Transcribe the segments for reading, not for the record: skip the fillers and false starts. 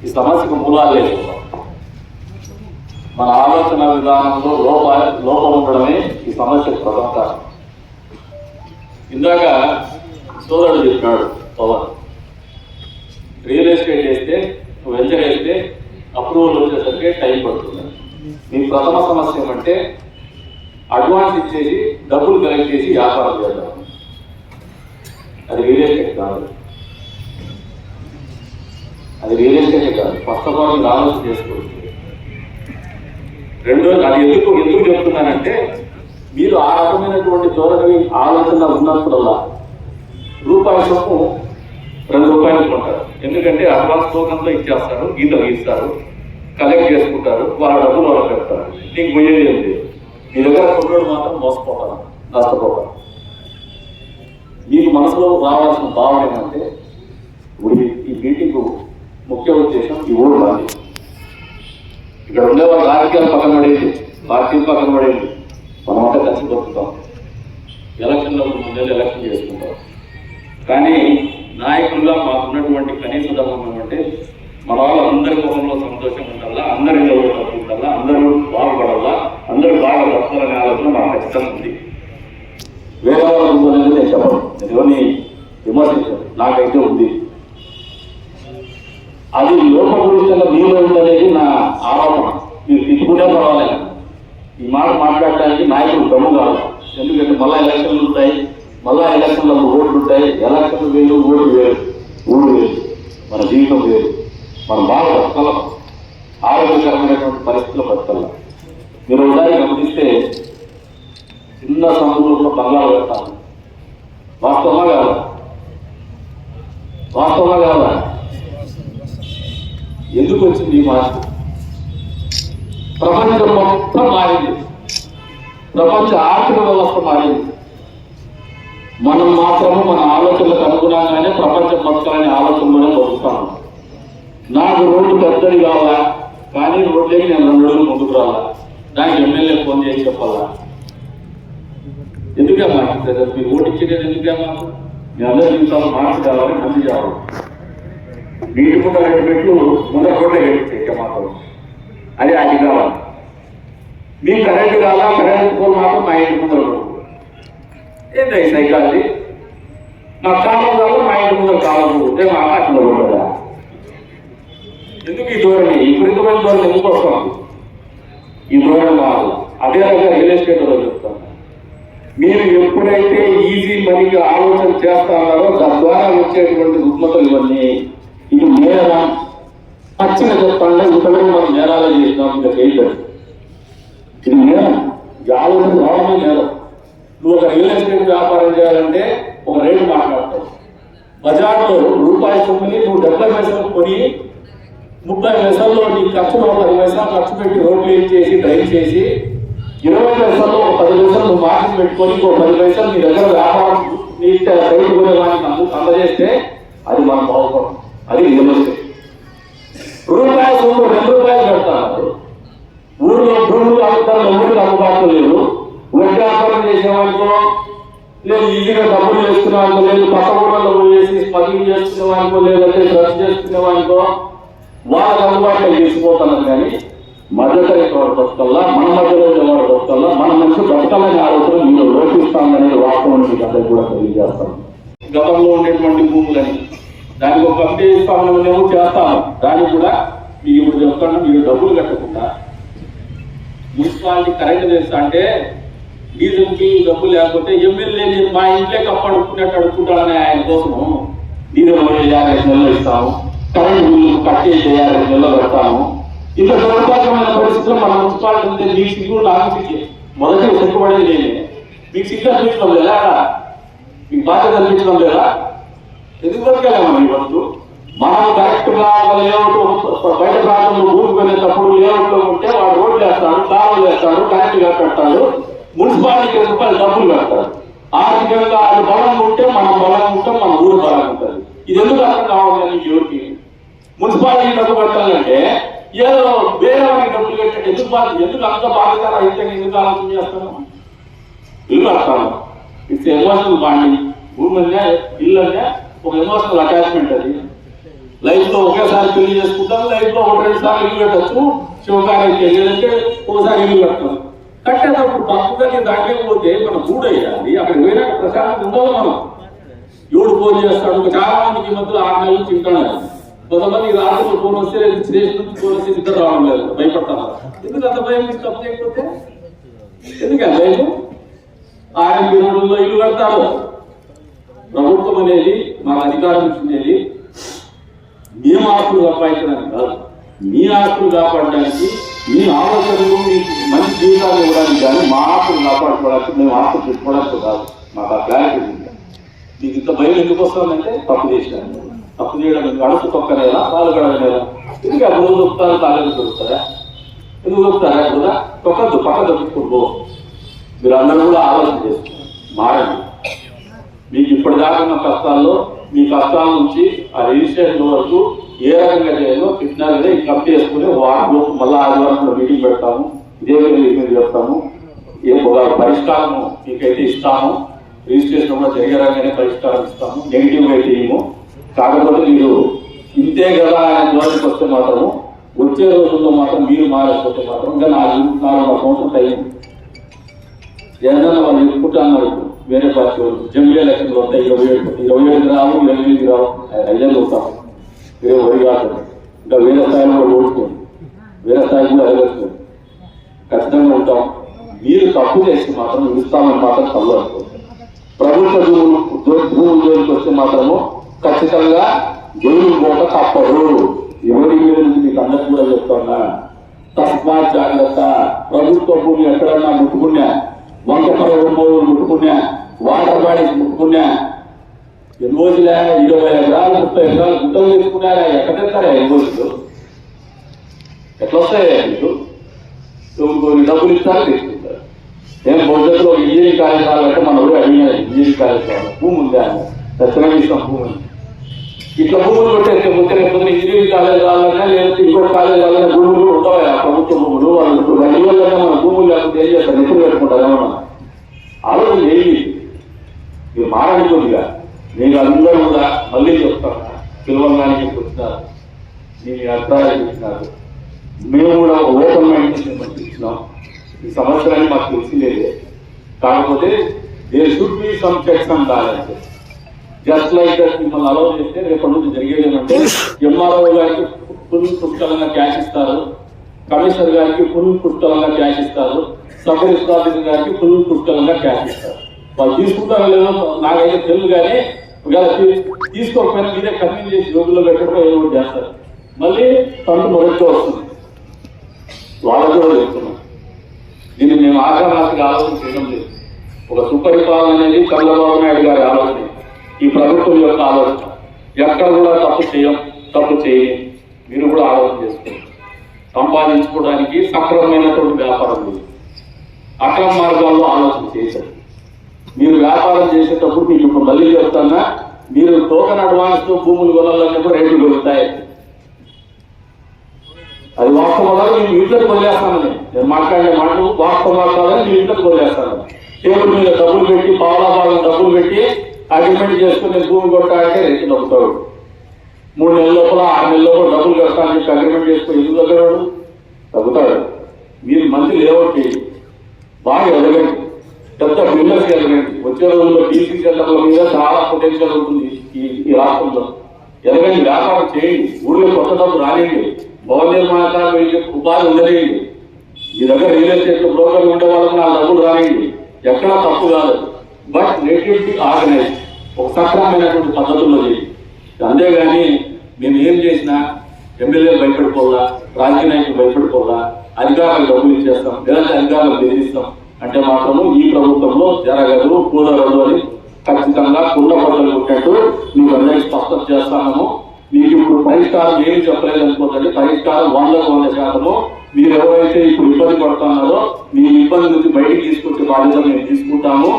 ఈ సమస్యకు మూలాలు లేదు. మన ఆలోచన విధానంలో లోపం ఉండడమే ఈ సమస్యకు ప్రధాన కారణం. ఇందాక సోదరుడు చెప్పినాడు పవన్, రియల్ ఎస్టేట్ వేస్తే వెంచర్ వేస్తే అప్రూవల్ వచ్చేసరికి టైం పడుతుంది. మీ ప్రథమ సమస్య ఏమంటే అడ్వాన్స్ ఇచ్చేసి డబ్బులు కలెక్ట్ చేసి వ్యాపారం చేద్దాం. అది రియల్ ఎస్టేట్ కాదు, అది రియల్ ఎస్టేట్ కాదు. ఫస్ట్ ఆఫ్ ఆల్ మీరు ఆలోచన చేసుకోవచ్చు. రెండోది, అది ఎందుకు చెప్తున్నానంటే మీరు ఆ రకమైనటువంటి ధోరణి ఆలోచన ఉన్నప్పుడల్లా రూపాయి సొమ్ము 2 రూపాయలు కొంటారు. ఎందుకంటే అడ్వాన్స్ టోకన్తో ఇచ్చేస్తారు, గీతలు గీస్తారు, కలెక్ట్ చేసుకుంటారు, వాళ్ళ డబ్బులు వాళ్ళు పెడతారు. నీకు పోయేది ఏం లేదు. మీ దగ్గర కొన్నాడు మాత్రం మోసపోతారు, నష్టపోతారు. మీకు మనసులో రావాల్సిన భావన ఏంటంటే ఈ మీటింగ్ ముఖ్య ఉద్దేశం ఈ ఊరు రాదు. ఇక్కడ ఉండేవాళ్ళు రాజకీయాలు పక్కన పడేది, పార్టీలు పక్కన పడేది, మనమంతా కలిసి బతుకుతాం. ఎలక్షన్లో 3 నెలలు ఎలక్షన్ చేసుకుంటాం. కానీ నాయకులుగా మాకున్నటువంటి కనీస ధర్మం ఏమంటే మన వాళ్ళందరి ముఖంలో సంతోషం ఉండాలా, అందరి డబ్బు ఉండాలా, అందరూ బాగుపడాలా, అందరూ బాగా బతకాలనే ఆలోచన మాకు ఖచ్చితంగా ఉంది. వేరే వాళ్ళు ఉందనేది నేను చెప్పను, నేను విమర్శించాను, నాకైతే ఉంది. అది లోపభూయిష్టంగా మీలో ఉందనేది నా ఆరోపణ. మీరు తిట్టుకుంటే పర్వాలేదు. ఈ మాట మాట్లాడటానికి నాయకులు దమ్ము కావాలి. ఎందుకంటే మళ్ళా ఎలక్షన్లు ఉంటాయి, మళ్ళా ఎలక్షన్లో ఓట్లు ఉంటాయి. ఎలక్షన్లు వేరు, ఓటు వేరు, ఊరు వేరు, మన జీవితం వేరు. మనం బాగా బతకాల, ఆరోగ్యకరమైనటువంటి పరిస్థితుల్లో బతకాల. మీరు ఒకసారి గమనిస్తే చిన్న సముద్రంలో బంగాళాలు పెడతాను. వాస్తవమా కాదా? వాస్తవమా కాదా? ఎందుకు వచ్చింది ఈ మార్పు? ప్రపంచం మొత్తం మారింది, ప్రపంచ ఆర్థిక వ్యవస్థ మారింది. మనం మాత్రము మన ఆలోచనలకు అనుగుణంగానే ప్రపంచం బతకాలనే ఆలోచనలోనే బతుకుతాను. నాకు రోడ్డు పెద్దది కావాలా, కానీ రోడ్లేకి నేను 2 రోజులు ముందుకు రావాలా, దానికి ఎమ్మెల్యే ఫోన్ చేసి చెప్పాలా? ఎందుకే మాకు ప్రజలు మీరు ఓటు ఇచ్చేది? ఎందుకే మాకు? మీ అందరి జీవితాలు మార్పు కావాలి, మంచి కావాలి. నీటి ముందు 2 మెట్లు ముందర రోడ్లే కట్టించే మాత్రం అది కావాలి. మీకు కరెంటు కావాలా, కరెంటు పోల్ మాత్రం మా ఇంటి ముందర ఏంటి సైకాలజీ? నాకు కాలం కావాలి, మా ఇంటి ముందర కావాలి, మా ఆకాశంలో ఉండదా? ఎందుకు ఈ ధోరణి, ఈ విపరీతమైన ధోరణి ఎందుకు వస్తుంది? ఈ ధోరణి కావాలి. అదే రకంగా రియల్ ఎస్టేట్ లో చెప్తాను. మీరు ఎప్పుడైతే ఈజీ మనీకి ఆలోచన చేస్తారో తద్వారా వచ్చేటువంటి రుగ్మతలు ఇవన్నీ ఇది నేరం. పచ్చిగా చెప్తాంటే ఇంతలో మనం నేరాలు చేసినాం, ఇంకా చేయలేదు. ఇది నేరం, ఈ ఆలోచన రావడమే నేరం. నువ్వు ఒక రియల్ ఎస్టేట్ వ్యాపారం చేయాలంటే ఒక రేటు మాట్లాడతావు. బజార్లో రూపాయి సొమ్ముని నువ్వు 70 పైసలు కొని 30 పైసల్లో నీ ఖర్చులో 10 పైసలు ఖర్చు పెట్టి రోడ్లు చేసి డ్రైవ్ చేసి 20 పైసల్లో ఒక 10 పైసలు నువ్వు మార్కెట్ పెట్టుకొని ఇంకో 10 పైసలు నీ దగ్గర వ్యాపారం నీ రైతు కొనే వాటిని అందజేస్తే అది మనం బాగుపడతాం. అది రియల్ ఎస్టేట్. రూపాయి సొమ్ము 2 రూపాయలు పెడతారు. ఊళ్ళో భూములు అమ్ముతారు, ఊరికి అందుబాటులో లేదు. వడ్డీ వ్యాపారం చేసేవాడికో లేదు, ఈజీగా డబ్బులు చేసుకునే వాడికో లేదు, పక్క ఊళ్ళలో పోయేసి స్మగ్లింగ్ చేసుకునే వాడికో లేదంటే డ్రగ్స్ చేసుకునే వాడికో వాళ్ళకి అందుబాటులో తీసుకుపోతున్నారు. కానీ మధ్యతరగతి వాడు బతకల్లా, మన మధ్యలో వాడు బతకల్లా, మన మనిషి బతకాలనే ఆలోచన మీరు లోపిస్తామనేది వాస్తవం మీకు అందరికీ కూడా తెలియజేస్తాను. గతంలో ఉండేటువంటి భూములని దానికి ఒక కమిటీ ఇస్తామని చేస్తాము. దానికి కూడా మీకు ఇప్పుడు చెప్తాను, మీరు డబ్బులు కట్టకుండా మున్సిపాలిటీ కరెంట్ వేస్తా అంటే డీజిల్ బిల్లు డబ్బులు లేకపోతే ఎమ్మెల్యే మా ఇంట్లోకి అప్పుడుకున్నట్టు అడుక్కుంటాడని ఆయన కోసము డీజిల్ 50 నెలలు ఇస్తాము, కరెంట్ బిల్లు కట్టేసి 50 నెలలు పెడతాము. ఇంత దుర్భాగ్యమైన పరిస్థితుల్లో మన మున్సిపాలిటీ ఉంటే మీకు సిగ్గు నాకు సిగ్గు. మొదటి సిగ్గుపడేది నేనే. మీకు సిగ్గు అనిపించడం లేదా? మీకు బాధ్యత అనిపించడం లేదా? ఎందుకు బతకాలేమా మీ బతుకు? మనం కరెక్ట్ గా లేఅవుట్ బయట ప్రాంతంలో భూమి కొనేటప్పుడు లేఅవుట్ లో ఉంటే వాడు రోడ్లు వేస్తాడు, కాలువలు వేస్తాడు, కరెంట్ కట్టాడు, మున్సిపాలిటీకి రూపాయలు డబ్బులు కడతారు. ఆర్థికంగా అది బలం ఉంటే మనం బలం ఉంటాం, మన ఊరు బలం ఉంటుంది. ఇది ఎందుకు అర్థం కావాలి మీకు ఎవరికి? మున్సిపాలిటీ డబ్బు కట్టాలంటే ఏదో వేరే వారికి డబ్బులు కట్టాడు. ఎందుకు అంత బాధ్యత రహితంగా ఎందుకు ఆలోచన చేస్తాను? ఇల్లు కడతాను, ఇట్స్ ఎమోషనల్ బాండింగ్. భూమి అంటే ఇల్లు అంటే ఒక ఎమోషనల్ అటాచ్మెంట్. అది లైఫ్ లో ఒకేసారి పెళ్లి చేసుకుంటాం, లైఫ్ లో ఒకటి రెండు సార్లు ఇల్లు కట్టచ్చు, శివకార్యం లేదంటే ఒకసారి ఇల్లు కట్టాం. కట్టేటప్పుడు తప్పుగా దాంట్లో పోతే మనం కూడేయాలి. అక్కడికి పోయినాక ప్రశాంతం ఉండదు. మనం ఎవడు ఫోన్ చేస్తాడు. చాలా మందికి ఈ మధ్యలో 6 నెలలు తింటున్నారు. కొంతమంది రాత్రి ఫోన్ వస్తే స్టేషన్ నుంచి ఫోన్ వస్తే నిద్ర రావడం లేదు, భయపడతారు. ఎందుకు అంత భయం? తప్పు చేయకపోతే ఎందుకంటే భయం? ఆర్ఎంపీ రోడ్లలో ఇల్లు కడతారు. ప్రభుత్వం అనేది మన అధికారం ఇచ్చినది మేము ఆస్తులు కాపాడడానికి కాదు, మీ ఆస్తులు కాపాడడానికి, మీ ఆలోచనలు మీకు మంచి జీవితాలు ఇవ్వడానికి కానీ మా ఆస్తులు కాపాడుకోవడానికి, మేము ఆస్తులు పెట్టుకోవడానికి కాదు. మాకు ఆ క్లారిటీ ఉంది. మీకు ఇంత భయం ఎందుకు వస్తుందంటే తప్పు చేసినాను. తప్పు చేయడం ఎందుకు? అడుగు తొక్కనేలా, పాలు కడగనేలా? ఎందుకు ఆ రోజు దొరుకుతారు, తాళేది దొరుకుతారా? ఎందుకు దొరుకుతారా? కూడా తొక్కద్దు, పక్క దొరుకుతుందో. మీరు అందరూ కూడా ఆలోచన చేస్తున్నారు, మారండి. మీకు ఇప్పటిదాకా ఉన్న కష్టాల్లో మీ కష్టాల నుంచి ఆ రిజిస్ట్రేషన్ వరకు ఏ రకంగా చేయాలో కృష్ణాగా ఈ కమిటీ చేసుకుని వాటిలో మళ్ళీ ఆదివారంలో మీటింగ్ పెడతాము. ఇదే విధంగా చెప్తాము. ఒక పరిష్కారము మీకైతే ఇస్తాము. రిజిస్ట్రేషన్ కూడా జరిగే రకంగానే పరిష్కారం ఇస్తాము. నెగిటివ్ అయితే ఇవ్వము. కాకపోతే మీరు ఇంతే కదా అనే ధోరణికి వస్తే మాత్రము వచ్చే రోజుల్లో మాత్రం మీరు మారకపోతే మాత్రం ఇంకా 4 సంవత్సరం టైం ఏదైనా వాళ్ళు ఎత్తుకుంటా అన్నారు. వేరే పార్టీ వాళ్ళు జమిలీ ఎలక్షన్లు వస్తాయి. 27 రావు, 28 రావు, 5 వస్తాం. వేరే వరి కాదు. ఇంకా వేరే స్థాయిలో కూడా ఓడుకోండి, వేరే స్థాయి కూడా ఎగరేసుకోండి. ఖచ్చితంగా ఉంటాం. మీరు తప్పు చేస్తే మాత్రం ఇస్తామని మాత్రం తల్లు. ప్రభుత్వ భూముల జోలికి వస్తే మాత్రము ఖచ్చితంగా జైలు పోక తప్పదు. ఎవరి మీద నుంచి మీకు అందరికీ కూడా చెప్తున్నా, తస్మాత్ జాగ్రత్త. ప్రభుత్వ భూమి ఎక్కడన్నా ముట్టుకున్నా, వంకపర భూములు ముట్టుకున్నా, వాటర్ బాడీస్ ముట్టుకున్నా, ఎన్ఓసీలే 20 ఎకరాలు 30 ఎకరాలు గుట్టలు తీసుకున్నారా? ఎక్కడ తెస్తారా ఎన్ఓసీలు? ఎట్లా వస్తాయా? మీకు కొన్ని డబ్బులు ఇస్తారు, తీసుకుంటారు. నేను భవిష్యత్తులో ఇంజనీరింగ్ కాలేజ్ కావాలంటే మన ఊరు అడిగినా ఇంజనీరింగ్ కాలేజ్ కావాలి, భూమి ఉంది అని ఖచ్చితంగా ఇస్తాం. భూమి ఇట్లా భూములు కొట్టేస్తే లేకపోతే ఇంజనీరింగ్ కాలేజ్ కావాలన్నా లేకపోతే ఇంకోటి కాలేజ్ కావాలన్నా భూములు ఉంటాయి. ఆ ప్రభుత్వ భూములు వాళ్ళు 2 రోజులనే మన భూములు లేకపోతే ఏం చేస్తారు? నెప్పులు పెట్టుకుంటారు. ఏమన్నా ఆలోచన చేయండి. మీరు మారండి కొద్దిగా. నేను అందరూ కూడా మళ్ళీ చెప్తాను, పిలవడానికి వచ్చినారు, మీ అభిప్రాయాలు ఇచ్చినారు. మేము కూడా ఓపెన్ మైండ్ ఇచ్చినాం. ఈ సంవత్సరాన్ని మాకు తెలిసిందేదే. కాకపోతే there should be some checks and balances. Just like that మిమ్మల్ని అలౌ చేస్తే రేపటి నుంచి జరిగేది ఏమంటే ఎంఆర్ఓ గారికి ఫుల్ పుష్కలంగా క్యాష్ ఇస్తారు, కమిషనర్ గారికి ఫుల్ పుష్కలంగా క్యాష్ ఇస్తారు, సబ్ రిజిస్టర్ ఆఫీసర్ గారికి ఫుల్ పుష్కలంగా క్యాష్ ఇస్తారు. వాళ్ళు తీసుకుంటారో లేదో నాకైతే తెలుసు. కానీ తీసుకోకపోయినా మీరే కన్వీన్ చేసి జోబుల్లో పెట్టడం ఏదో ఒకటి చేస్తారు. మళ్ళీ తండ్రి మొదటితో వస్తుంది. వాళ్ళకు కూడా చెప్తున్నాం, దీన్ని మేము ఆగ్రహానికి ఆలోచన చేయడం లేదు. ఒక సుపరిపాలన అనేది చంద్రబాబు నాయుడు గారి ఆలోచన, ఈ ప్రభుత్వం యొక్క ఆలోచన. ఎక్కడ కూడా తప్పు చేయం. మీరు కూడా ఆలోచన చేసుకోండి. సంపాదించుకోవడానికి సక్రమమైనటువంటి వ్యాపారం లేదు, అక్రమ మార్గాల్లో ఆలోచన చేశారు. మీరు వ్యాపారం చేసేటప్పుడు మీకు ఇప్పుడు మళ్ళీ చెప్తానా, మీరు టోకెన్ అడ్వాన్స్ తో భూములు కొనాలన్నప్పుడు రేట్లు పెరుగుతాయి. అది వాస్తవంగా నేను ఇంట్లోకి వదిలేస్తానని నేను మాట్లాడే మాటలు వాస్తవం కాదని నేను ఇంట్లోకి వదిలేస్తాను. టేబుల్ మీద డబ్బులు పెట్టి పావులాభాగం డబ్బులు పెట్టి అగ్రిమెంట్ చేసుకుని నేను భూమి కొట్టాలంటే రేట్లు తగ్గుతాడు. 3 నెలల లోపల 6 నెలల లోపల డబ్బులు కట్టాలని చెప్పి అగ్రిమెంట్ చేసుకుని ఎందుకు తగ్గవాడు? తగ్గుతాడు. మీరు మంచి లేఅవుట్ చేయండి, బాగా ఎదగండి, పెద్ద బిల్డర్స్ ఎదగండి. వచ్చే రోజుల్లో బీసీ సెంటర్ల మీద చాలా పొటెన్షియల్ ఉంటుంది ఈ రాష్ట్రంలో. ఎదగండి, వ్యాపారం చేయండి, ఊళ్ళో కొత్త డబ్బు రానియండి, భవన నిర్మాణాలకు ఉపాధి ఉండలేండి. మీ దగ్గర రియల్ ఎస్టేట్ బ్రోకర్లు ఉండే వాళ్ళకి నా డబ్బులు రానియండి. ఎక్కడా తప్పు కాదు. బట్ నెటివిటీ ఆర్గనైజ్ ఒక సక్రమమైనటువంటి పద్ధతుల్లో చేయండి. అంతేగాని మేము ఏం చేసినా ఎమ్మెల్యేలు భయపడిపోవాలా, రాజకీయ నాయకులు భయపడిపోవాలా, అధికారులకు డబ్బులు ఇచ్చేస్తాం లేదంటే అధికారులకు బెదిరిస్తాం అంటే మాత్రము ఈ ప్రభుత్వంలో జరగదు, కుదరదు అని ఖచ్చితంగా కుండ పద్ధతులు కొట్టినట్టు మీకు అందరికీ స్పష్టం చేస్తాము. మీకు ఇప్పుడు పరిష్కారం ఏమి చెప్పలేదు అనుకోకండి. పరిష్కారం 100% మీరు ఎవరైతే ఇప్పుడు ఇబ్బంది పడుతున్నారో మీ ఇబ్బంది నుంచి బయటికి తీసుకొచ్చే బాధ్యత మేము తీసుకుంటాము.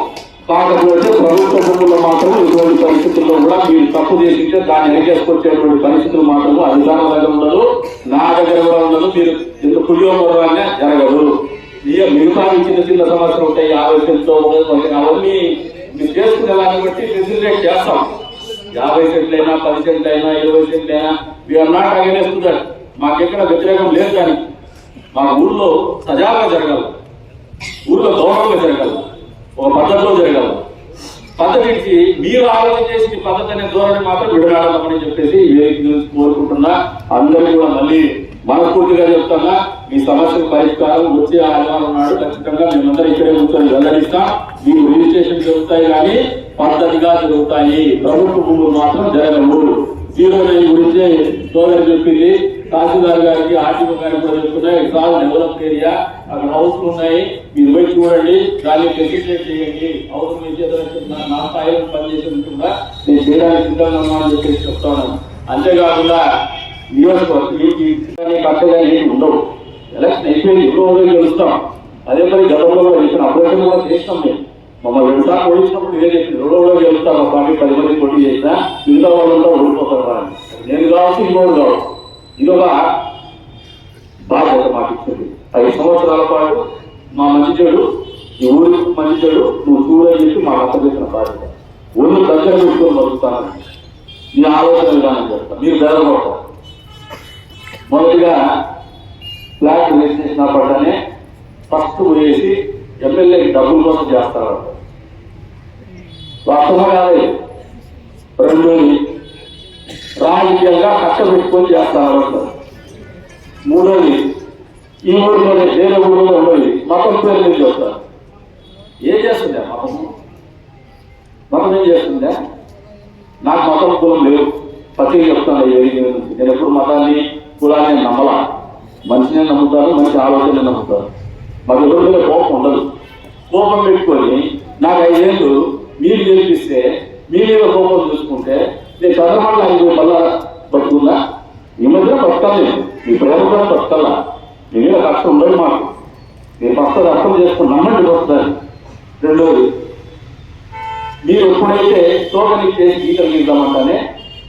కాకపోతే ప్రభుత్వ భూముల్లో మాత్రం ఇటువంటి పరిస్థితుల్లో కూడా మీరు తప్పు చేసింటే దాన్ని ఎన్నికేసుకొచ్చేటువంటి పరిస్థితులు మాత్రం అధికారం దగ్గర ఉండదు, నా దగ్గర కూడా ఉండదు. మీరు ఇంత పుణ్యోపరాన్ని జరగదు. మిగతా చిన్న సమస్యలు ఉంటాయి, 50 సెంట్లు అవన్నీ మీరు చేసుకునే దాన్ని బట్టి ఫెసిలిటేట్ చేస్తాం. 50 సెంట్లైనా 10 సెంట్లైనా 20 సెంట్లైనా వీఆర్ నాట్ అగైనెస్ట్ దట్. మాకెక్కడ వ్యతిరేకం లేదు, కానీ మా ఊళ్ళో సజావుగా జరగాలి, ఊళ్ళో గౌరవంగా జరగాలి, ఒక పద్ధతిలో జరగాలి. పద్ధతి ఇచ్చి మీరు ఆలోచన చేసి పద్ధతి అనే ధోరణి మాత్రం విడనాడాలని చెప్పేసి కోరుకుంటున్నా. అందరికీ కూడా మళ్ళీ మనస్ఫూర్తిగా చెప్తున్నా, మీ సమస్యకు పరిష్కారం వచ్చే ఆదివారం నాడు ఖచ్చితంగా మేమందరం ఇక్కడే కూర్చొని వెల్లడిస్తాం. మీకు రిజిస్ట్రేషన్ జరుగుతాయి, కానీ పద్ధతిగా జరుగుతాయి. ప్రభుత్వ భూములు మాత్రం జరగవు. 09 గురించి సోదరు చెప్పింది, తహసీల్దార్ గారికి ఆర్టీఓ గారికి కూడా చెప్తున్నాయి. చాలా డెవలప్ ఏరియా, అక్కడ హౌస్లు ఉన్నాయి, మీరు పోయి చూడండి, దాన్ని ఫెసిలిటేట్ చేయండి. హౌస్ మీ చేతులు నా స్థాయిలో పనిచేసి ఉంటుందా నేను చేయడానికి సిద్ధంగా అని చెప్పేసి చెప్తాను. అంతేకాకుండా నియోజకవర్గం కట్టగా ఏమి ఉండవు. ఎలక్షన్ అయిపోయింది, ఎప్పుడు గెలుస్తాం. అదే మరి గతంలో ఇచ్చిన అభ్యర్థులు కూడా చేస్తాం. మేము మమ్మల్ని వ్యవసాయం ఓడించినప్పుడు ఇదే చెప్పి ఎవరో గెలుస్తాం. మా పార్టీ 10 మంది పోటీ చేసినా మిగతా వాళ్ళంతా ఓడిపోతారు. నేను కావచ్చు, ఇంకోటి కావచ్చు. ఇదొక బాధ్యత మాకు ఇచ్చింది. 5 సంవత్సరాల పాటు మా మంచి చెడు, ఈ ఊరికి మంచి చెడు నువ్వు చూడని చెప్పి మాకు అప్పగించిన బాధ్యత. ఊళ్ళు దగ్గర పెట్టుకొని బతుకుతాను, మీ ఆలోచన విధానం చేస్తాను, మీరు బెదరపడతారు. మొదటిగా ఫ్లాట్ రిజిస్ట్రేషన్ పడ్డానే ఫస్ట్ వేసి ఎమ్మెల్యేకి డబ్బుల కోసం చేస్తారు. వాస్తవంగా కాదు. రెండోది రాజకీయంగా కష్టపెట్టుకొని చేస్తారు. మూడోది ఈ ఊరిలోనే వేరే ఊరిలో ఉండేది మతం పేరు నుంచి వస్తారు. ఏం చేస్తుందా మతం ఏం చేస్తుందా? నాకు మతం కులం లేవు, పత్రిక చెప్తాను. నేను ఎప్పుడు మతాన్ని కులాన్ని నమ్మలా. మనిషిని నమ్ముతారు, మంచి ఆలోచన నమ్ముతారు. మాకు ఎవరి మీద కోపం ఉండదు. కోపం పెట్టుకొని నాకు 5 ఏళ్ళు మీరు గెలిపిస్తే మీ మీద కోపం చూసుకుంటే నేను చదవకుండా 5 మళ్ళా బతుకున్నా. ఈ మధ్య బతకాలి, మీ ప్రేమ కూడా బతకాలా. మీ మీద కష్టం ఉండదు మాకు. మీరు ఫస్ట్ అర్థం చేసుకుని నమ్మండి వస్తుంది. రెండోది, మీరు ఎప్పుడైతే టోకన్ చేసి గీతలు గీద్దామంటానే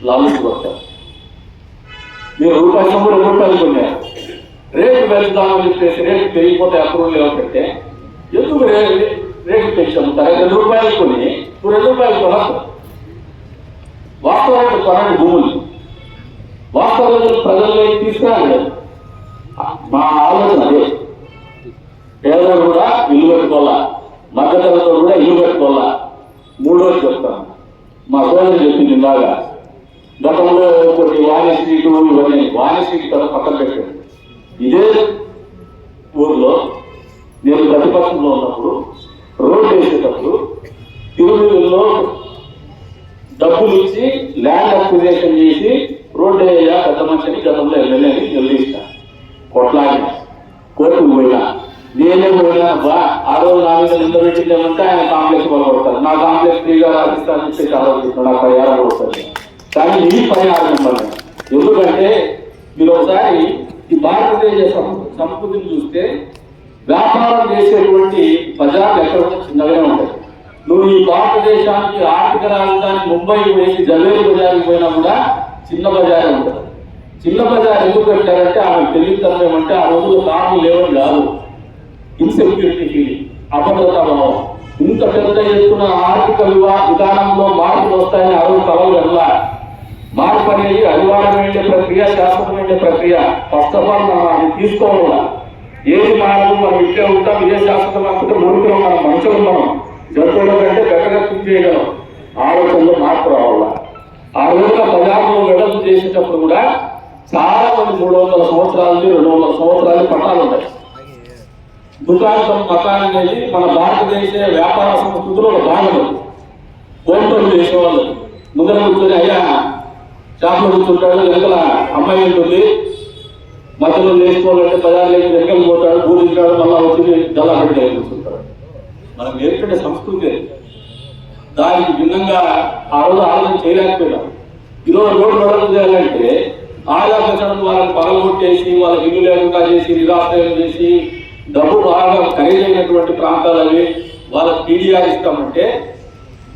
లాభం వస్తారు. మీరు రూపాయలు 2 రూపాయలు కొన్నారు, రేటు పెంచుదామని చెప్పేసి రేటు పెరిగిపోతే అప్రూవల్ లేకపోతే ఎందుకు రేటు పెంచాము? 2 రూపాయలు కొని 2 రూపాయలు కొనచ్చు. వాస్తవానికి కొనండి భూములు, వాస్తవాలు ప్రజల్లోకి తీసుకురాలి. మా ఆలోచన అదే. పేదలు కూడా ఇల్లు పెట్టుకోవాలా, మధ్యతరగతితో కూడా ఇల్లు పెట్టుకోవాలా. మూడోది చెప్తాను, మా సోదరు చెప్పింది ఇందాక, గతంలో కొన్ని వాణి స్ట్రీట్ ఇవన్నీ వాణి స్ట్రీట్ కదా పక్కన పెట్టాడు. ఇదే ఊర్లో నేను ప్రతిపక్షంలో ఉన్నప్పుడు రోడ్డు వేసేటప్పుడు తిరుమలలో డబ్బులు ఇచ్చి ల్యాండ్ అక్విజిషన్ చేసి రోడ్డు వేయ పెద్ద మనిషిని గతంలో ఎమ్మెల్యేని నిలదీసిన, కొట్లాడిన, కోర్టుకు పోయినా. నేనే పోయినా బా ఆ రోజు నా మీద నిలబెట్టిందేమంటే ఆయన కాంప్లెక్స్ కొడతారు. నా కాంప్లెక్స్ ఫ్రీగా రాసిస్తాను చెప్పేసి ఆలోచిస్తున్నాడు. నాకు పరిహారం కొడతారు, కానీ ఈ పరిహారం ఇవ్వండి. ఎందుకంటే మీరు ఒకసారి ఈ భారతదేశ సంస్కృతిని చూస్తే వ్యాపారం చేసేటువంటి బజార్లు ఎక్కడ చిన్నగానే ఉంటాయి. నువ్వు ఈ భారతదేశానికి ఆర్థిక రాజధాని ముంబై వేసి జవేరి బజార్కి పోయినా కూడా చిన్న బజారే ఉంటుంది. చిన్న బజార్ ఎందుకు పెట్టారంటే ఆమె తెలియదు ఏమంటే ఆ రోజుల్లో కార్లు లేవని కాదు, ఇన్సెక్యూరిటీ ఫీలింగ్, అభద్రతా భావం. ఇంత పెద్ద ఎత్తున ఆర్థిక విధానంలో మార్పులు వస్తాయని ఆ రోజు కలలు వెళ్ళా. మార్పు అనేది అనివార్యం వెళ్ళే ప్రక్రియ, శాశ్వతం వెళ్ళే ప్రక్రియ. ఫస్ట్ ఆఫ్ ఆల్ మనం అది తీసుకోవాలా. ఏది మారదు, మనం ఇట్లే ఉంటాం, ఇదే శాశ్వతం అనుకుంటే మునుకులో మనం మనుషులు, మనం జంతువుల కంటే గట్టగా థింక్ చేయగలం. ఆలోచనలో మార్పు రావాలా. ఆ రోజున బజార్లో వెడల్పు చేసేటప్పుడు కూడా చాలా మంది 300 సంవత్సరాలు 200 సంవత్సరాలు పట్టాలు ఉంటాయి. దుకాణం మకాన్ అనేది మన భారతదేశ వ్యాపార సంస్కృతిలో ఒక భాగం. కోంటోలు చేసేవాళ్ళు ముందర కూర్చొని అయ్యా షాప్లో కూర్చుంటాడు, వెనకల అమ్మాయి ఉంటుంది, మధ్యలో నేర్చుకోవాలంటే బజార్లో వెనకలు పోతాడు, పూజించాడు, మళ్ళా వచ్చి దళా పెట్టి కూర్చుంటాడు. మనం నేర్చుకునే సంస్కృతి దానికి భిన్నంగా ఆ రోజు ఆలోచన చేయలేకపోయినాం. ఈరోజు రోడ్డు వెడల్పు చేయాలంటే ఆదా పెంచడం, వాళ్ళని పగలగొట్టేసి వాళ్ళకి ఇల్లు లేకుండా చేసి నిరాశ్రయం చేసి డబ్బు బాగా ఖరీదైనటువంటి ప్రాంతాలవి వాళ్ళకి టీడీఆర్ ఇస్తామంటే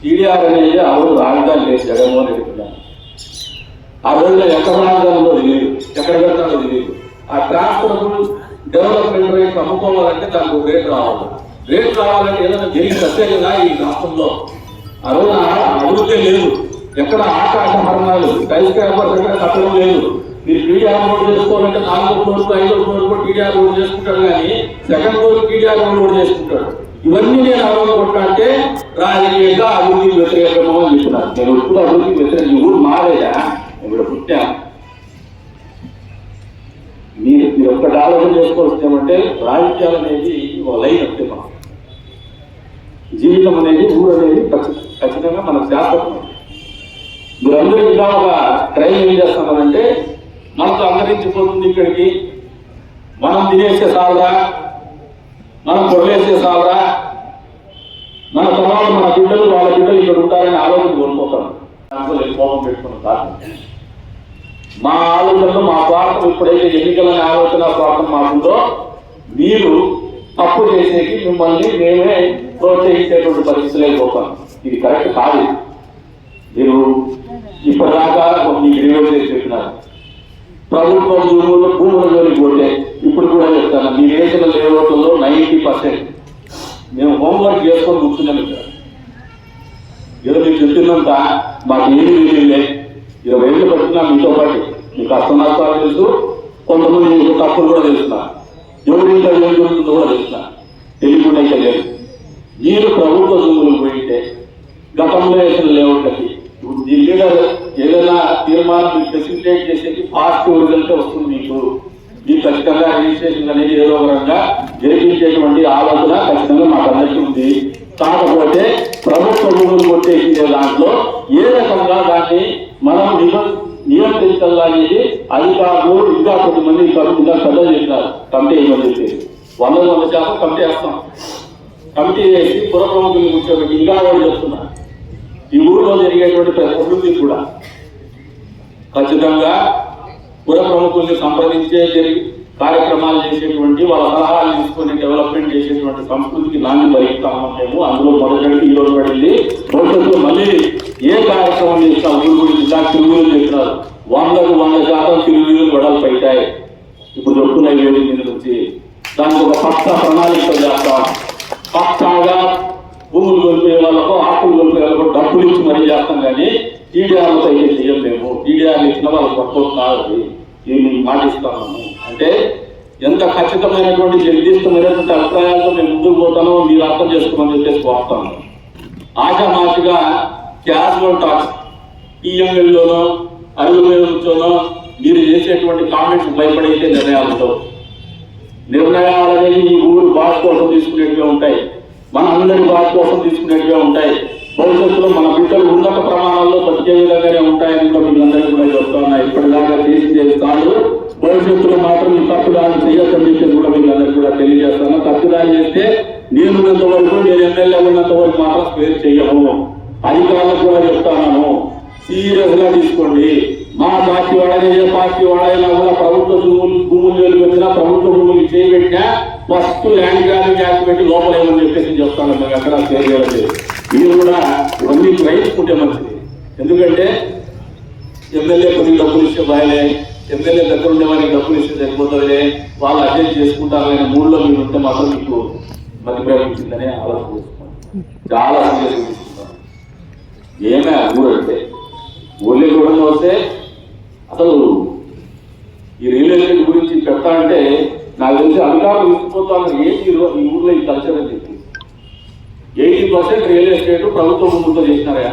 టీడీఆర్ అనేది ఆ రోజు రాజధాని లేదు. జగన్మోహన్ రెడ్డి ఆ రోజులో ఎక్కడ రాజధానిలో తెలియదు, ఎక్కడ పెడతాడో తెలియదు. ఆ ట్రాన్స్పోర్టబుల్ డెవలప్మెంట్ రేట్ అమ్ముకోవాలంటే దానికి రేట్ రావాలి. రేట్ రావాలంటే ఏదైనా జరిగి ప్రత్యేకంగా ఈ రాష్ట్రంలో ఆ రోజు అభివృద్ధి లేదు. ఎక్కడ ఆకాశ మరణాలు, స్కై స్క్రాపర్స్ ఎక్కడ కట్టడం లేదు. మీరు టీడీఆర్ రోడ్ చేసుకోవాలంటే 4వ ఫ్లోర్ 5వ ఫ్లోర్ కూడా టీడీఆర్ రోడ్ చేసుకుంటాడు, కానీ సెకండ్ ఫ్లోర్ టీడీఆర్ రోడ్ చేసుకుంటాడు. ఇవన్నీ నేను అవ్వకుండా అంటే రాజకీయంగా అభివృద్ధికి వ్యతిరేకమో అని చెప్తున్నాను. నేను ఎప్పుడు అభివృద్ధికి వ్యతిరేక ఊరు మారేదా ఇక్కడ పుట్టాను. మీరు ఒక్కటి ఆలోచన చేసుకోవాల్సింది ఏమంటే రాజకీయాలు అనేది ఒక లైన్ అంతే. మనం జీవితం అనేది ఊరు అనేది ఖచ్చితంగా మనకు శాశ్వతం. మీరందరూ ఇంకా ఒక ట్రైన్ ఏం చేస్తున్నారంటే మనకు అంతరించిపోతుంది ఇక్కడికి, మనం తినేసే సాలరా, మనం పొరలేసే సాలరా, మన తర్వాత మన బిడ్డలు వాళ్ళ బిడ్డలు ఇక్కడ ఉంటారని ఆలోచన కోల్పోతాను. కోపం పెట్టుకున్న కారణం మా ఆలోచనలు మా స్వార్థం ఎప్పుడైతే ఎన్నికలనే ఆలోచన స్వార్థం మాకుందో మీరు తప్పు చేసేకి మిమ్మల్ని మేమే ప్రోత్సహించేటువంటి పరిస్థితి లేకపోతాను. ఇది కరెక్ట్ కాదు. మీరు ఇప్పటిదాకా మీకు రివైవ్ చేసి చెప్పినారు ప్రభుత్వ భూముల జోలికి పోతే ఇప్పుడు కూడా చెప్తాను, మీ వేసిన లేఅవుట్లలో 90% మేము హోంవర్క్ చేసుకొని కూర్చున్నాం. ఇక్కడ ఏదో మీకు చెప్తున్నంత మాకు ఏమి తెలియలే. 20 ఏళ్ళు పట్టినా మీతో పాటు మీకు కష్ట నష్టాలు తెలుసు, కొంతమంది తప్పులు కూడా తెలుస్తున్నారు, ఎవరి ఇంకా ఏం జరుగుతుందో కూడా తెలుస్తున్నారు, తెలియకుండా అయితే లేదు. మీరు ప్రభుత్వ భూములకు పోయింటే గతంలో వేసిన లేఅవుట్లకి దీని మీద ఏదైనా తీర్మానం మీకు ఫెసిలిటేట్ చేసేది పాజిటివ్ రిజల్ట్ వస్తుంది. మీకు ఖచ్చితంగా రిజిస్ట్రేషన్ అనేది ఏదో ఒక రకంగా జరిపించేటువంటి ఆలోచన ఖచ్చితంగా మాకు అందరికీ ఉంది. కాకపోతే ప్రభుత్వ భూములు కొట్టేసిందే దాంట్లో ఏ రకంగా దాన్ని మనం నియంత్రించాలనేది అధికారులు ఇంకా కొద్దిమంది ఇంకా పెద్ద చేసినారు. కమిటీ ఏమని చెప్పేసి 100% కమిటీ వేస్తాం. కమిటీ వేసి పుర ప్రముఖులు కూర్చోబెట్టి ఇంకా వాళ్ళు చెప్తున్నారు ఈ ఊరిలో జరిగేటువంటి అభివృద్ధి కూడా ఖచ్చితంగా పుర ప్రముఖుల్ని సంప్రదించే కార్యక్రమాలు చేసేటువంటి వాళ్ళ సలహాలు తీసుకొని డెవలప్మెంట్ చేసేటువంటి సంస్కృతికి నాణ్యం భరిస్తాము మేము. అందులో మొదటి ఈరోజు పడింది. భవిష్యత్తులో మళ్ళీ ఏ కార్యక్రమం చేస్తాం ఊరు గురించి దానికి తిరుగులు చెప్పినారు. 100% తిరుగులు గొడవలు పెట్టాయి. ఇప్పుడు చెప్తున్నాయి వేడి మీద నుంచి దానికి ఒక పక్కా ప్రణాళిక చేస్తాం. పక్కాగా భూములు కొలిపే వాళ్ళకు ఆకులు కొలిపే వాళ్ళకు డబ్బులు ఇచ్చి మరీ చేస్తాం, కానీ టీడీఆర్తో అయితే చేయలేము. టీడీఆర్ ఇచ్చిన వాళ్ళకి వర్కౌట్ కాదు. ఇది మీకు మాటిస్తున్నాము అంటే ఎంత ఖచ్చితమైనటువంటి నిర్దిష్టమైనటువంటి అభిప్రాయాలతో మేము ముందుకు పోతానో మీరు అర్థం చేసుకోమని చెప్పేసి కోరుతాను. ఆశామాషిగా క్యాజువల్ టాక్స్ టీఎంఎల్లోనో అడుగు మీద నుంచోనో మీరు చేసేటువంటి కామెంట్స్ భయపడైతే నిర్ణయాలతో నిర్ణయాలు అనేవి ఈ ఊరు బాధ కోసం తీసుకునేటివే ఉంటాయి, మన అందరి బాధ కోసం తీసుకునేటివే ఉంటాయి. భవిష్యత్తులో మన బిడ్డలు ఉన్నత ప్రమాణాల్లో బతికే విధంగానే ఉంటాయని కూడా మీరందరికీ కూడా చెప్తున్నా. ఇప్పటిదాకా చేసి కాదు, భవిష్యత్తులో మాత్రం ఈ తప్పుదాన్ని చేయొచ్చని చెప్పేసి కూడా మీరందరికీ కూడా తెలియజేస్తాను. తప్పుదాన్ని చేస్తే నేను ఉన్నంత వరకు, నేను ఎమ్మెల్యే ఉన్నంత వరకు మాత్రం స్పేర్ చేయము. అధికారులకు కూడా చెప్తాను, సీరియస్ గా తీసుకోండి. మా పార్టీ వాడైనా ఏ పార్టీ వాడైనా కూడా ప్రభుత్వ భూములు వెలువచ్చినా ప్రభుత్వ భూములు చేయబెట్టినా ఫస్ట్ ల్యాండ్ గ్రాబింగ్ యాక్ట్ పెట్టి లోపలేమని చెప్పేసి చెప్తాను. మేము ఎక్కడ చేయలేదు. మీరు కూడా ఇవన్నీ గ్రహించుకుంటే మంచిది. ఎందుకంటే ఎమ్మెల్యే కొన్ని డబ్బులు ఇస్తే బాయలే, ఎమ్మెల్యే దగ్గర ఉండే వారికి డబ్బులు ఇస్తే సరిపోతుందిలే, వాళ్ళు అడ్జస్ట్ చేసుకుంటారు అనే మూడులో మీరు ఉంటే మాత్రం మీకు మధ్య ప్రయోగించిందనే ఆలోచన చేసుకుంటాం. చాలా సీరియస్ తీసుకుంటాం. ఏమే ఊరు అంటే ఊళ్ళో కూడా వస్తే అసలు ఈ రియల్ ఎస్టేట్ గురించి చెప్తా అంటే నాకు తెలిసి అధికారులు తీసుకుపోతాను. ఏంటి ఈ ఊర్లో ఈ కల్చర్ అని చెప్పి 80% రియల్ ఎస్టేట్ ప్రభుత్వ భూములతో చేసినారా,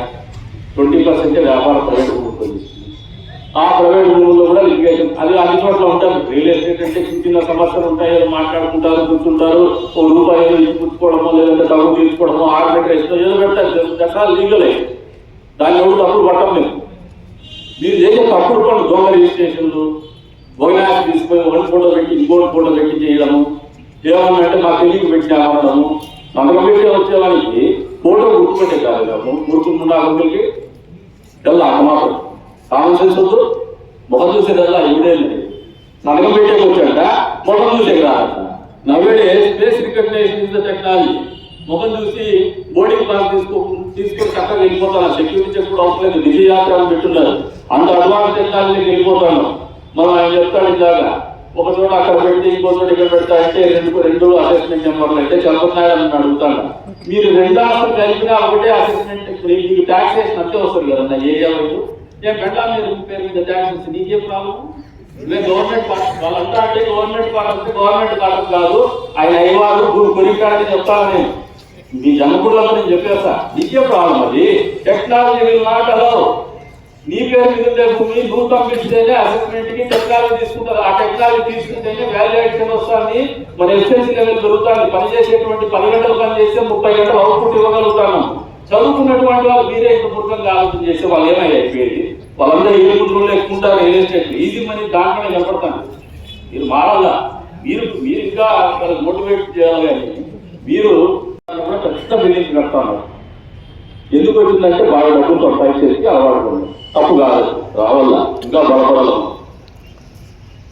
20% వ్యాపార ప్రైవేట్ భూములతో చేసింది. ఆ ప్రైవేట్ భూముల్లో కూడా లిటిగేషన్ అది అన్ని చోట్ల ఉంటారు. రియల్ ఎస్టేట్ అంటే చిన్న సమస్యలు ఉంటాయి, మాట్లాడుకుంటారు, కూర్చుంటారు, ఓ రూపాయలు పుచ్చుకోవడమో లేదంటే డబ్బు తీసుకోవడమో ఆర్బిట్రేషన్ ఏదో పెడతారు. చట్టాలు లీగలే, దాన్ని ఎవరు తప్పుడు పట్టం లేదు. మీరు చేసే తప్పుడు పనులు దొంగ రిజిస్ట్రేషన్లు, బొగనాసి తీసుకొని ఒకటి ఫోటో పెట్టి ఇంకోటి ఫోటో పెట్టి చేయడము, ఏమన్నంటే మా తెలియక పెట్టి అనడము, సంతకం పెట్టి వచ్చేవానికి ఫోటో గుర్తుపెట్టే కాదు. గుర్తుకుండా అక్కడికి తెల్లా అన్నమాట కామన్ సెన్స్ వద్దు. ముఖం చూసేదల్లా ఇవిడేది సంతకం పెట్టేకి వచ్చాక ముఖం చూసే రాదంట. నవ్వేడే face recognition is the technology. ముఖం చూసి బోర్డింగ్ పాస్ తీసుకొని చక్కగా వెళ్ళిపోతాను. సెక్యూరిటీ చెక్ కూడా అవసరం లేదు. విజయయాత్రలు పెట్టున్నారు. అంత అడ్వాన్స్ టెక్నాలజీకి వెళ్ళిపోతాను. మనం ఆయన చెప్తాడు ఇలాగా ఒక చోట అక్కడ పెట్టి ఇంకో చోట ఇక్కడ పెడతా అంటే రెండు అసెస్మెంట్ నెంబర్లు అంటే చదువుతున్నాయని అడుగుతాను. మీరు రెండు ఆస్తులు కలిపినా ఒకటే అసెస్మెంట్. మీకు ట్యాక్సేషన్ అంతే వస్తుంది కదన్నా ఏరియా వైపు. నేను పెండా మీరు పేరు మీద ట్యాక్స్ నీకే ప్రాబ్లం. ఇదే గవర్నమెంట్ వాళ్ళంతా అంటే గవర్నమెంట్ క్వార్టర్స్ కాదు, ఆయన అయ్యవారు కొరికాడని చెప్తాను నేను. మీ జనకులలో నేను చెప్పేస్తా, నీకే ప్రాబ్లం అది. Technology will not allow. నీ పేరు మీద భూమి నువ్వు పంపిస్తేనే అసెస్మెంట్ కి టెక్నాలజీ తీసుకుంటారు. ఆ టెక్నాలజీ తీసుకుంటేనే వాల్యుయేషన్ వస్తుంది, మన ఎఫిషియన్సీ లెవెల్ పెరుగుతుంది. పనిచేసేటువంటి 10 గంటలు పని చేస్తే 30 గంటలు అవుట్పుట్ ఇవ్వగలుగుతాను. చదువుకున్నటువంటి వాళ్ళు మీరే ఇంత మూర్ఖంగా ఆలోచన చేస్తే వాళ్ళు ఏమయ్యా అయిపోయేది? వాళ్ళందరూ ఏ ముద్రలు ఎక్కుంటారు, రియల్ ఎస్టేట్ ఈజీ మనీ దాంట్లోనే కనపడతాను. మీరు మారాలా, మీరు ఇంకా మోటివేట్ చేయాలి. కానీ మీరు ఖచ్చితంగా బిల్డింగ్ కడతాను. ఎందుకు వచ్చిందంటే బాగా డబ్బులు సంపాదించేసి అలవాటు తప్పు కాదు, రావాలా ఇంకా బలపడాలి.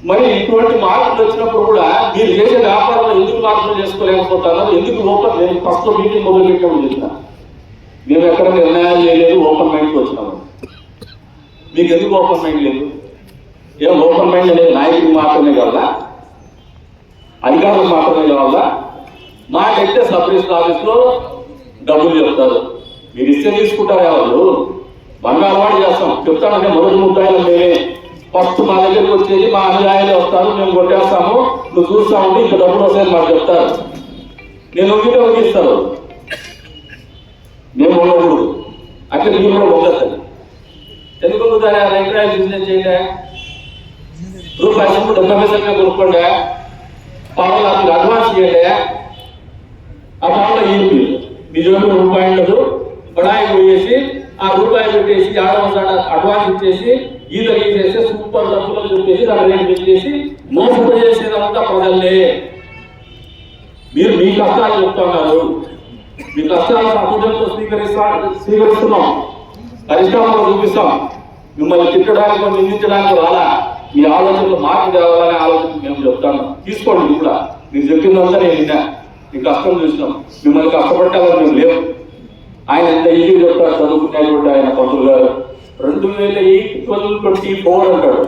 మరి ఇటువంటి మార్పులు వచ్చినప్పుడు కూడా మీరు చేసే వ్యాపారంలో ఎందుకు మార్పులు చేసుకోలేకపోతారో, ఎందుకు ఓపెన్, నేను ఫస్ట్ మీటింగ్ మొదలు పెట్టామని చెప్పిన, మేము ఎక్కడ నిర్ణయాలు చేయలేదు, ఓపెన్ మైండ్కి వచ్చినాము. మీకు ఎందుకు ఓపెన్ మైండ్ లేదు? ఏం ఓపెన్ మైండ్ అనేది నాయకుడికి మాత్రమే కావాలా, అధికారులకు మాత్రమే కావాలా? మాకైతే సబ్ రిజిస్టర్ ఆఫీస్లో డబ్బులు చెప్తారు, మీరు ఇస్తే తీసుకుంటారు. వాళ్ళు మనమే అలవాటు చేస్తాం. చెప్తానంటే మొదటి ముద్దాయిలు మేమే ఫస్ట్ మా దగ్గరికి వచ్చేది, మా అనుయాయులు వస్తారు, మేము కొట్టేస్తాము, నువ్వు చూస్తా ఉంటే ఇంత డబ్బులు వస్తాయని మాకు చెప్తారు. నేను ఒక్కిస్తారు, మేము ఉండకూడదు. అట్లా మీరు కూడా ఉండదు. ఎందుకు రైతురాయలు బిజినెస్ చేయండి, రూపాయలు 70 పైసలుగా కొనుక్కోండి, పావులు అతనికి అడ్వాన్స్ చేయండి. ఆ పావులో ఈపీ నిజంగా రూపాయి ఉండదు, బడాయి పోయేసి ఆ రూపాయి పెట్టేసి అడ్వాన్స్ ఇచ్చేసి ఈత తీసేస్తే సూపర్ డబ్బులు చెప్పేసి దాని రేటు పెట్టేసి మోసపోయేసేదంతా ప్రజల్లే. మీరు మీ కష్టాలు చెప్తున్నారు, మీ కష్టాలు సహజంతో స్వీకరిస్తున్నాం, పరిష్కారంలో చూపిస్తాం. మిమ్మల్ని తిట్టడానికి నిందించడానికి రాలా, మీ ఆలోచనలు మార్పు తేవాలనే ఆలోచన మేము చెప్తాను. తీసుకోండి, ఇది కూడా మీరు చెప్పిందంతా నేను విన్నా, మీ కష్టం చూసినాం. మిమ్మల్ని కష్టపట్టాలని మేము లేవు. ఆయన ఎంత ఈజీ చెప్తారు చదువుకునేటువంటి ఆయన పంతులు గారు. 2008-12-24 అంటాడు.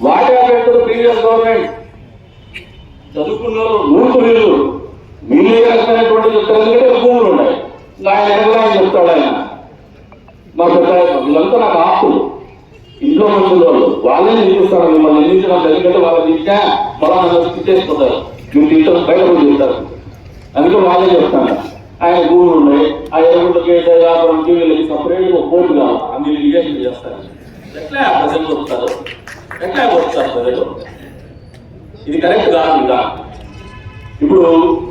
What happened to the previous government? చదువుకున్న నూరు వీళ్ళు మీరే రకమైనటువంటి చెప్తారు, ఎందుకంటే భూములు ఉన్నాయి. ఆయన ఎక్కడ చెప్తాడు ఆయన, మా పెద్ద వీళ్ళంతా నాకు ఆస్తులు, ఇంట్లో మనుషులు వాళ్ళే నిందిస్తారు. మిమ్మల్ని నిందించడం ఎందుకంటే వాళ్ళకి ఇంకా బలాన్ని తిట్టేసుకుంటారు, మీరు తిట్టడం బయట కూడా చెప్తారు. అందుకే వాళ్ళే చెప్తాను. ఆయన భూములు ఉన్నాయి, ఆ ఎరువులకి వ్యాపారంకి వీళ్ళకి సపరేట్గా కోర్టు కావాలి, అన్ని లిటిగేషన్ చేస్తారు. ఎట్లా ప్రజలు వస్తారు, ఎట్లా వస్తారు ప్రజలు? ఇది కరెక్ట్ కాదు. ఇంకా ఇప్పుడు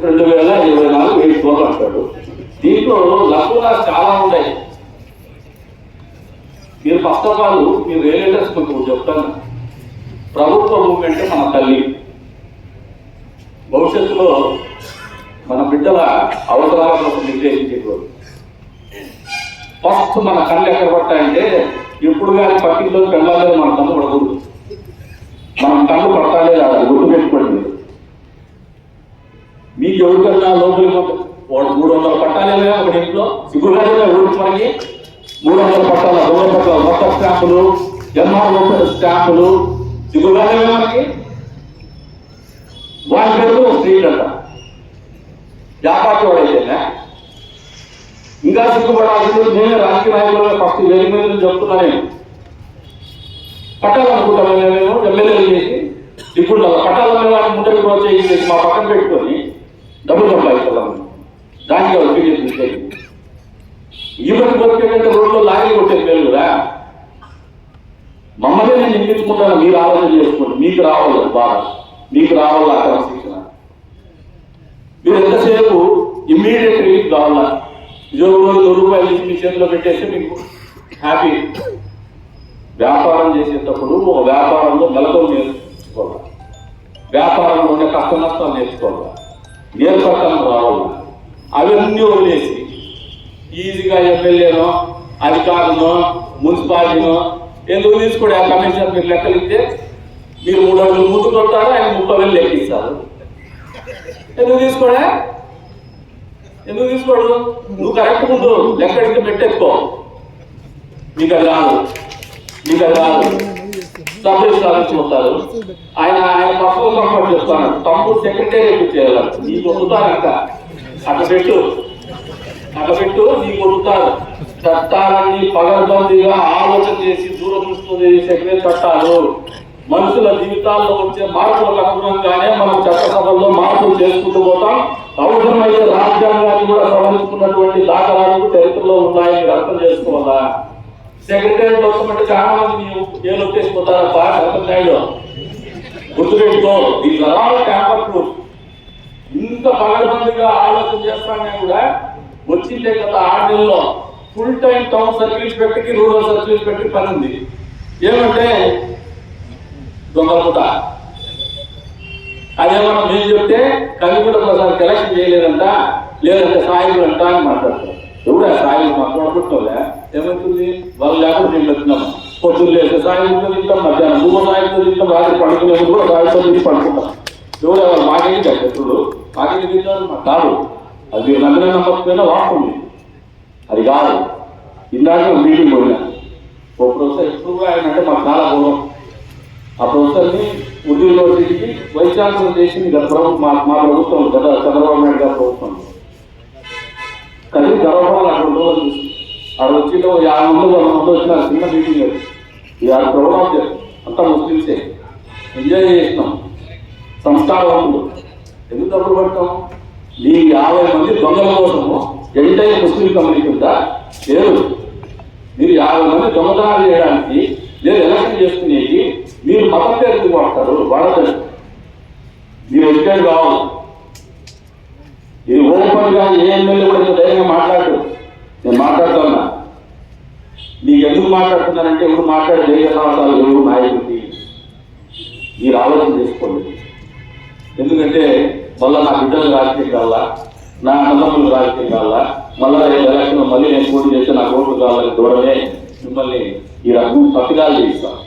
2024 వెయ్యి కోట్లు అంటాడు. దీంట్లో లక్షలా చాలా ఉన్నాయి. మీరు ఫస్ట్ ఆఫ్ ఆల్ మీరు రియలైటర్స్ కొంచెం చెప్తాను. ప్రభుత్వ భూమి అంటే మన తల్లి. భవిష్యత్తులో మన బిడ్డల అవసరాల కోసం నిర్దేశించేటువంటి ఫస్ట్ మన కళ్ళు ఎక్కడ పడతాయంటే, ఎప్పుడు కానీ పట్టిందో వెళ్ళాలని మన కన్ను పడకూడదు. మనం కళ్ళు పడతాలే కాదు, గుర్తు పెట్టుకోండి. మీకు ఎవరికన్నా లోపలికి 300 పట్టాలేమే ఒకటి ఇంట్లో సిగ్గుగానే ఊరికి మనకి 300 పట్టాల దొంగ పట్టాల మొత్తం స్టాంపులు, ఎంఆర్ స్టాంపులు సిగ్గుగానే మనకి. వారి పేరు స్త్రీలు అంట, వ్యాపారి వాడైతేనే ఇంకా సిగ్గుపడాల్సింది. నేనే రాజకీయ నాయకులుగా ఫస్ట్ వేరే మీద చెప్తున్నా. నేను పట్టాలనుకుంటాను, మేము ఎమ్మెల్యేలు చేసి ఇప్పుడు పట్టాలనే వాడిని ముందరికి ప్రోత్సహించేసి మా పక్కన పెట్టుకొని డబ్బులు సంపాదించాలి. దానికి వచ్చి ఈవెంట్ బతికేటంటే రోడ్లో లారీలు కొట్టేది మేలు కదా. మమ్మల్ని నేను నిందించుకుంటాను, మీరు ఆలోచన చేసుకోండి. మీకు రావాలి బాగా, మీకు రావాలి అక్కడ శిక్షణ. మీరు ఎంతసేపు ఇమ్మీడియట్ రిలీఫ్ కావాలా? ఉద్యోగంలో 100 రూపాయలు తీసి మీ చేతిలో పెట్టేస్తే మీకు హ్యాపీ. వ్యాపారం చేసేటప్పుడు ఒక వ్యాపారంలో మెలకువలు నేర్చుకోవాలి, వ్యాపారంలో ఉండే కష్ట నష్టాలు నేర్చుకోవాలి, నేర్పడటం రావాలి. అవన్నీ వదిలేసి ఈజీగా ఎమ్మెల్యేనో అధికారులనో మున్సిపాలిటీనో ఎందుకు తీసుకోండి. ఆ కమిషనర్ మీరు లెక్కలు ఇస్తే మీరు 3 అడుగులు ముందు కొడతారు, ఆయన 30,000 లెక్కిస్తారు. ఎందుకు తీసుకోడా? ఎందుకు తీసుకోడు? నువ్వు కరెక్ట్ ముందు లెక్కడికి పెట్టేసుకో. మీకు అది రాదు, మీకు అది రాదు. సభ్యులు సాధించుకుంటారు. ఆయన పర్సనల్ కంఫర్ట్ చెప్తాను, తమ్ముడు సెక్రటరీ చేయాలి. నీకు వదుతారు ఇంకా అట్లా పెట్టు, అట్లా పెట్టు, నీకు వదుతారు. చట్టాలన్నీ పగడ్బందీగా ఆలోచన చేసి దూరదృష్టితో చేసే చట్టాలు. మనుషుల జీవితాల్లో వచ్చే మార్పులకు అనుగుణంగానే మనం చట్టసభల్లో మార్పులు చేసుకుంటూ పోతాం. అవసరమైతే రాజ్యాంగాన్ని కూడా సవరించుకున్నటువంటి దాఖలాలు చరిత్రలో ఉన్నాయని మీరు అర్థం చేసుకోవాలా. సెక్రటరీ వస్తామంటే చాలా మంది ఏళ్ళు వచ్చేసిపోతారు. నాయుడు గుర్తుపెట్టుకో, ఈ తరాల ట్యాంపర్ ప్రూఫ్. ఇంత పగడబందిగా ఆలోచన చేస్తానే కూడా వచ్చిందే గత 6 నెలల్లో ఫుల్ టైం టౌన్ సర్కిల్ ఇన్స్పెక్టర్కి రూరల్ సర్కిల్ ఇన్స్పెక్టర్ పని ఉంది. ఏమంటే దొంగలముట. అదేమన్నా మేము చెప్తే కలిగిన ఒకసారి కలెక్షన్ చేయలేదంట, లేదంటే సాయిబులు అంట అని మాట్లాడతారు. ఎవరు ఆ సాయిబులు మాట్లాడుకుంటోలే ఏమవుతుంది? వాళ్ళు లేకుండా మేము వెళ్తున్నాము. పొద్దున్న లేస్తే సాయిబులతో తింటాం, మధ్యాహ్నం నువ్వు సాయిబులతో తింటాం, రాత్రి పడుకునేది కూడా సాయిబులతో తిని పడుకుంటాం. ఎవరు ఎవరు మాకేం చెప్తారు? మాకేం తింటారు? మాకు కాదు. అది మీరు నమ్మిన నమ్మకపోయినా వాడుతుంది. అది కాదు. ఇందాక మీటింగ్ పోయినా ఓ ప్రొఫెసర్ ఎప్పుడు కూడా ఆయన అంటే మాకు చాలా గౌరవం. ఆ ప్రొఫెసర్ని ఉర్దూ యూనివర్సిటీకి వైస్ ఛాన్సలర్ చేసింది గత ప్రభుత్వం, మా ప్రభుత్వం, గత చంద్రబాబు నాయుడు గారి ప్రభుత్వం. కానీ గర్వపడాలి. అక్కడ రోజులు చూసి అక్కడ వచ్చి 50 మంది 100 మంది వచ్చిన చిన్న మీటింగ్ లేదు. ఇవాళ ప్రోగ్రామ్ చేయాలి. అంతా ముస్లింసే ఎంజాయ్ చేసినాం. సంస్కారవంతులు ఎందుకు తప్పుడు పడతాం? ఈ 50 మంది దొంగల కోసము ఎంటైర్ ముస్లిం కమ్యూనిటీ ఉందా? లేదు. మీరు 50 మంది దొంగతనాలు చేయడానికి లేదు ఎలక్షన్ చేసుకునేది మీరు మతం పేరు వాడతారు. వాడతారు. మీరు ఎడ్యుకేట్ కావాలి. ఇది ఓపెన్ గా ఏ ఎమ్మెల్యే కూడా ఇంత ధైర్యంగా మాట్లాడు. నేను మాట్లాడుతున్నా. నీకు ఎందుకు మాట్లాడుతున్నానంటే ఎవరు మాట్లాడే ధైర్య సాహసాలు ఎవరు నాయకుడికి మీరు ఆలోచన చేసుకోండి. ఎందుకంటే మళ్ళీ నా బిడ్డలు రాజకీయం కావాలా, నా అన్నదమ్ములు రాజకీయం కావాలా, మళ్ళీ ఎలక్షన్ మళ్ళీ నేను పోటీ చేస్తే నా ఓట్లు కావాలని దూరమే మిమ్మల్ని ఈ రకం పత్రికాలు చేయిస్తాను.